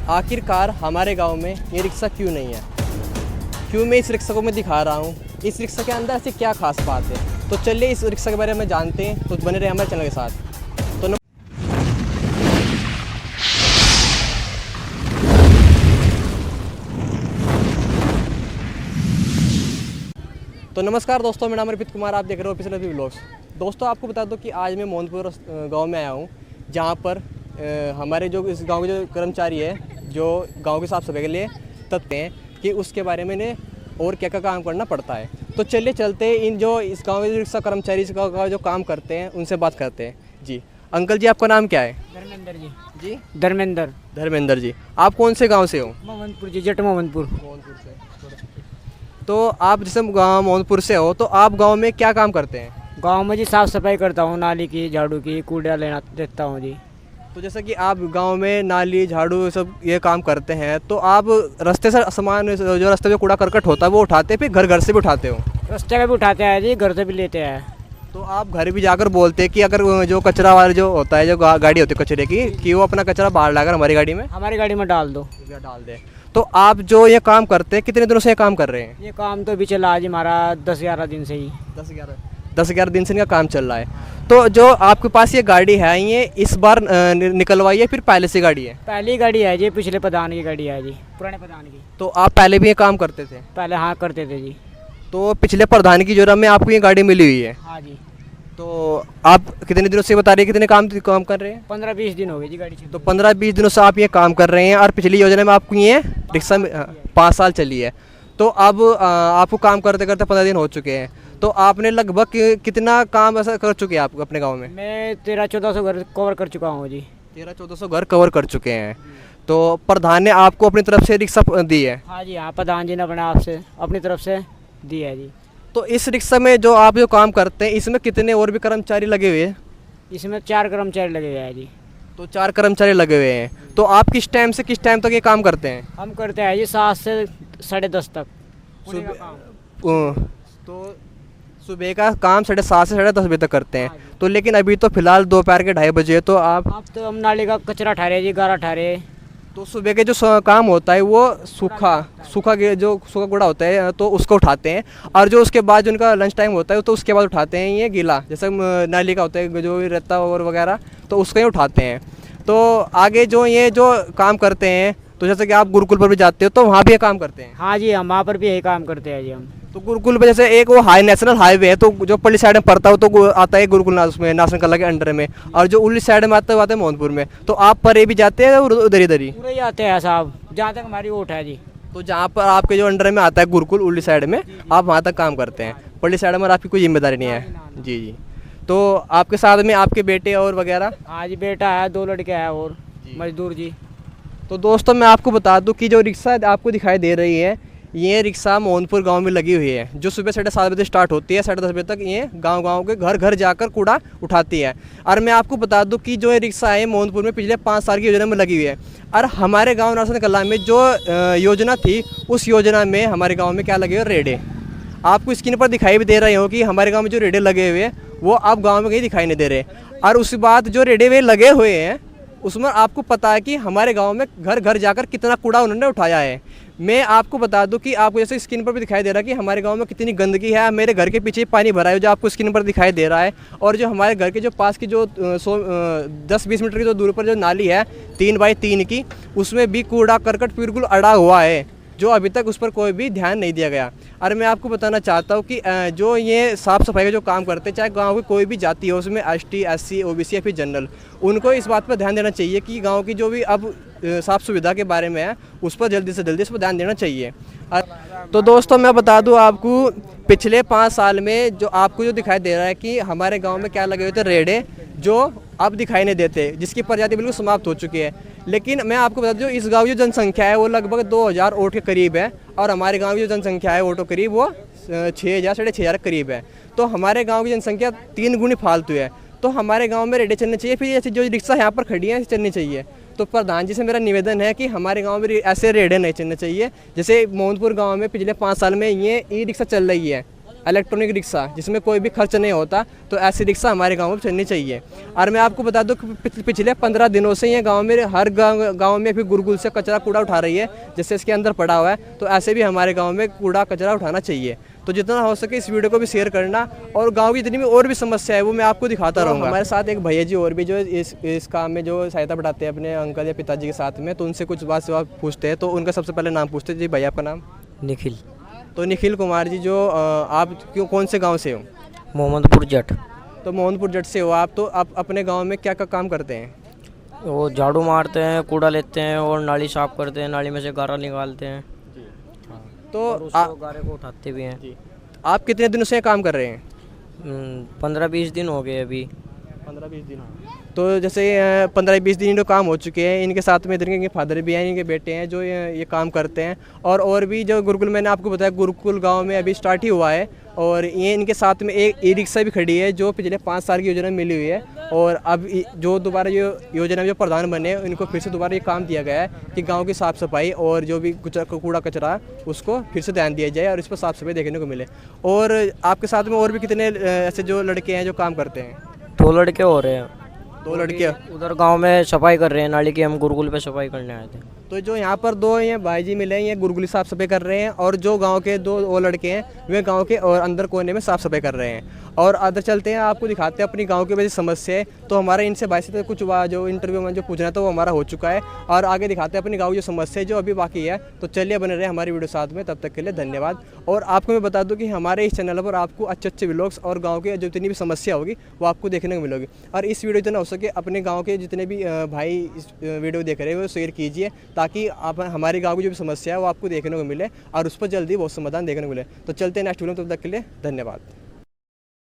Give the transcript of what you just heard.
आखिरकार हमारे गांव में ये रिक्शा क्यों नहीं है, क्यों मैं इस रिक्शा को मैं दिखा रहा हूँ, इस रिक्शा के अंदर ऐसी क्या खास बात है। तो चलिए इस रिक्शा के बारे में जानते हैं, तो बने रहे हमारे चैनल के साथ। तो नमस्कार दोस्तों, मेरा नाम अर्पित कुमार, आप देख रहे हो ऑफिशियल रवि व्लॉग्स। दोस्तों आपको बता दो कि आज मैं मोहनपुर गांव में आया हूं, जहां पर हमारे जो इस गांव के जो कर्मचारी है, जो गांव की साफ सफाई के लिए तत्पर हैं कि उसके बारे में और क्या क्या काम करना पड़ता है। तो चलिए चलते हैं इन जो इस गाँव के रिक्शा कर्मचारी का जो काम करते हैं उनसे बात करते हैं। जी अंकल जी, आपका नाम क्या है? धर्मेंद्र जी। जी धर्मेंद्र जी। आप कौन से गाँव से हो? मोहनपुर जी, जट मोहनपुर से। तो आप जैसे गाँव मोहनपुर से हो, तो आप गांव में क्या काम करते हैं? गांव में जी साफ सफाई करता हूँ, नाली की, झाड़ू की, कूड़ा लेना देता हूँ जी। तो जैसे कि आप गांव में नाली, झाड़ू सब ये काम करते हैं, तो आप रास्ते से सामान, जो रास्ते में कूड़ा करकट होता है वो उठाते हैं, फिर घर से भी उठाते हो? रास्ते का भी उठाते हैं जी, घर से भी लेते हैं। तो आप घर भी जाकर बोलते हैं कि अगर जो कचरा वाला जो होता है, जो गाड़ी होती है कचरे की, कि वो अपना कचरा बाहर लाकर हमारी गाड़ी में डाल दे। तो आप जो ये काम करते हैं, कितने दिनों से ये काम कर रहे हैं? ये काम तो भी चला जी हमारा 10-11 दिन से ही। 10-11 दिन से इनका काम चल रहा है। तो जो आपके पास ये गाड़ी है, ये इस बार निकलवाई है, फिर पहले से गाड़ी है? पहली गाड़ी है जी, पिछले प्रधान की गाड़ी है जी, पुराने प्रधान की। तो आप पहले भी ये काम करते थे? पहले हाँ करते थे जी। तो पिछले प्रधान की जोरा में आपको ये गाड़ी मिली हुई है? हाँ जी। तो आप कितने दिनों से बता रहे हैं, कितने काम कर रहे हैं? 15-20 दिन हो गए जी गाड़ी से। तो 15-20 दिनों से आप ये काम कर रहे हैं, और पिछली योजना में आपको ये रिक्शा में 5 साल चली है। तो अब आपको काम करते करते 15 दिन हो चुके हैं, तो आपने लगभग कितना काम ऐसा कर चुके हैं आप अपने गाँव में? मैं 1300-1400 घर कवर कर चुका हूँ जी। 1300-1400 घर कवर कर चुके हैं। तो प्रधान ने आपको अपनी तरफ से रिक्शा दी है? हाँ जी हाँ, प्रधान जी ने अपनी तरफ से दी है जी। तो इस रिक्शा में जो आप जो काम करते हैं, इसमें कितने और भी कर्मचारी लगे हुए हैं? इसमें 4 कर्मचारी लगे हुए हैं जी। तो 4 कर्मचारी लगे हुए हैं। तो आप किस टाइम से किस टाइम तक ये काम करते हैं? हम करते हैं जी 7 से 10:30 तक। तो सुबह का काम 7:30 से 10:30 बजे तक करते हैं। तो लेकिन अभी तो फिलहाल दोपहर के 2:30 बजे, तो आप तो हम नाली का कचरा ठहरे जी, गारा ठहरे। तो सुबह के जो काम होता है वो जो सूखा कूड़ा होता है, तो उसको उठाते हैं, और जो उसके बाद जो उनका लंच टाइम होता है तो उसके बाद उठाते हैं ये गीला, जैसे नाली का होता है जो भी रहता और वगैरह, तो उसको ही उठाते हैं। तो आगे जो ये जो काम करते हैं, तो जैसे कि आप गुरुकुल पर भी जाते हो, तो वहाँ भी ये काम करते हैं? हाँ जी, हम वहाँ पर भी यही काम करते हैं जी हम। तो गुरुकुल पे जैसे एक वो नेशनल हाईवे है, तो जो पल्ली साइड में पड़ता है तो आता है गुरुकुल उसमें नेशनल कला के अंडर में, और जो उल्ली साइड में आता है मोहनपुर में। तो आप परे भी जाते हैं और उधर ही पूरे ही आते हैं साहब, जहाँ तक हमारी वोट है जी। तो जहाँ पर आपके जो अंडर में आता है गुरुकुल उल्ली साइड में, आप वहाँ तक काम करते हैं? पल्ली साइड में आपकी कोई जिम्मेदारी नहीं है? जी। तो आपके साथ में आपके बेटे और वगैरह? हाँ जी, बेटा है, 2 लड़के हैं और मजदूर जी। तो दोस्तों मैं आपको बता दूं कि जो रिक्शा आपको दिखाई दे रही है, ये रिक्शा मोहनपुर गांव में लगी हुई है, जो सुबह 7:30 बजे स्टार्ट होती है, 10:30 बजे तक ये गांव के घर जाकर कूड़ा उठाती है। और मैं आपको बता दूं कि जो ये रिक्शा है मोहनपुर में पिछले 5 साल की योजना में लगी हुई है। और हमारे गाँव नासन कला में जो योजना थी, उस योजना में हमारे गाँव में क्या लगे हुए? रेडे। आपको स्क्रीन पर दिखाई भी दे रहे हो कि हमारे गाँव में जो रेडे लगे हुए हैं वो आप गाँव में कहीं दिखाई नहीं दे रहे। और उसके बाद जो रेडे वे लगे हुए हैं, उसमें आपको पता है कि हमारे गांव में घर जाकर कितना कूड़ा उन्होंने उठाया है। मैं आपको बता दूं कि आपको जैसे स्क्रीन पर भी दिखाई दे रहा है कि हमारे गांव में कितनी गंदगी है। मेरे घर के पीछे पानी भरा है, जो आपको स्क्रीन पर दिखाई दे रहा है। और जो हमारे घर के जो पास की जो 10-20 मीटर की जो दूर पर जो नाली है 3x3 की, उसमें भी कूड़ा करकट बिल्कुल अड़ा हुआ है, जो अभी तक उस पर कोई भी ध्यान नहीं दिया गया। और मैं आपको बताना चाहता हूँ कि जो ये साफ़ सफाई का जो काम करते हैं, चाहे गांव की कोई भी जाति हो, उसमें ST, SC, OBC या फिर जनरल, उनको इस बात पर ध्यान देना चाहिए कि गांव की जो भी अब साफ़ सुविधा के बारे में है, उस पर जल्दी से जल्दी इस पर ध्यान देना चाहिए। तो दोस्तों मैं बता दूं आपको, पिछले 5 साल में जो आपको जो दिखाई दे रहा है कि हमारे गाँव में क्या लगे हुए थे? रेडे, जो अब दिखाई नहीं देते, जिसकी प्रजाति बिल्कुल समाप्त हो चुकी है। लेकिन मैं आपको बता दूं, इस गाँव की जो जनसंख्या है वो लगभग 2000 वोट के करीब है, और हमारे गाँव की जो जनसंख्या है वोटों करीब वो 6000 साढ़े 6000 के करीब है। तो हमारे गाँव की जनसंख्या 3 गुनी फालतू है। तो हमारे गाँव में रेडे चलने चाहिए, फिर ऐसी जो रिक्शा यहाँ पर खड़ी है चलनी चाहिए। तो प्रधान जी से मेरा निवेदन है कि हमारे गांव में ऐसे रेडे नहीं चलने चाहिए। जैसे मोहनपुर गांव में पिछले 5 साल में ये ई रिक्शा चल रही है, इलेक्ट्रॉनिक रिक्शा जिसमें कोई भी खर्च नहीं होता, तो ऐसी रिक्शा हमारे गांव में चलनी चाहिए। और मैं आपको बता दूं कि पिछले 15 दिनों से ये गांव में हर गांव में भी गुरुकुल से कचरा कूड़ा उठा रही है, जैसे इसके अंदर पड़ा हुआ है। तो ऐसे भी हमारे गांव में कूड़ा कचरा उठाना चाहिए। तो जितना हो सके इस वीडियो को भी शेयर करना, और गांव की जितनी भी और भी समस्या है वो मैं आपको दिखाता रहूँगा। हमारे साथ एक भैया जी और भी जो इस काम में जो सहायता बढ़ाते हैं अपने अंकल या पिताजी के साथ में, तो उनसे कुछ बात पूछते हैं। तो उनका सबसे पहले नाम पूछते हैं। जी भैया, आपका नाम? निखिल। तो निखिल कुमार जी, जो आप कौन से गांव से हो? मोहम्मदपुर जट। तो मोहनपुर जट से हो आप। तो आप अपने गांव में क्या क्या काम करते हैं? वो झाड़ू मारते हैं, कूड़ा लेते हैं और नाली साफ करते हैं, नाली में से गारा निकालते हैं। तो गारे को उठाते भी हैं। जी, आप कितने दिनों से ये काम कर रहे हैं? 15-20 दिन हो गए अभी। 15-20 दिन। तो जैसे 15-20 दिन जो काम हो चुके हैं, इनके साथ में इधर इनके फादर भी हैं, इनके बेटे हैं जो ये काम करते हैं। और भी जो गुरुकुल, मैंने आपको बताया गुरुकुल गांव में अभी स्टार्ट ही हुआ है। और ये इनके साथ में एक ई रिक्शा भी खड़ी है जो पिछले 5 साल की योजना में मिली हुई है। और अब जो दोबारा जो योजना में जो प्रधान बने, इनको फिर से दोबारा ये काम दिया गया है कि गाँव की साफ़ सफाई और जो भी कूड़ा कचरा उसको फिर से ध्यान दिया जाए और इस पर साफ़ सफाई देखने को मिले। और आपके साथ में और भी कितने ऐसे जो लड़के हैं जो काम करते हैं? 2 लड़के हो रहे हैं। 2 लड़के उधर गांव में सफाई कर रहे हैं नाली की, हम गुरुकुल पे सफाई करने आए थे। तो जो यहाँ पर 2 ये भाई जी मिले हैं, ये गुरुकुल साफ सफाई कर रहे हैं। और जो गांव के 2 वो लड़के हैं, वे गांव के और अंदर कोने में साफ सफाई कर रहे हैं। और अंदर चलते हैं, आपको दिखाते हैं अपनी गांव की वजह समस्या है। तो हमारे इनसे भाई से कुछ जो इंटरव्यू में जो पूछना है तो वो हमारा हो चुका है। और आगे दिखाते हैं अपनी गाँव की जो समस्या है जो अभी बाकी है। तो चलिए बने रहे हमारी वीडियो साथ में, तब तक के लिए धन्यवाद। और आपको मैं बता दूँ कि हमारे इस चैनल पर आपको अच्छे अच्छे व्लॉग्स और गाँव की जो जितनी भी समस्या होगी वो आपको देखने को मिलेगी। और इस वीडियो जितना हो सके अपने गाँव के जितने भी भाई इस वीडियो देख रहे हैं वो शेयर कीजिए, ताकि आप हमारे गांव की जो भी समस्या है वो आपको देखने को मिले और उस पर जल्दी बहुत समाधान देखने को मिले। तो चलते हैं नेक्स्ट वीडियो में, तब तक के लिए धन्यवाद।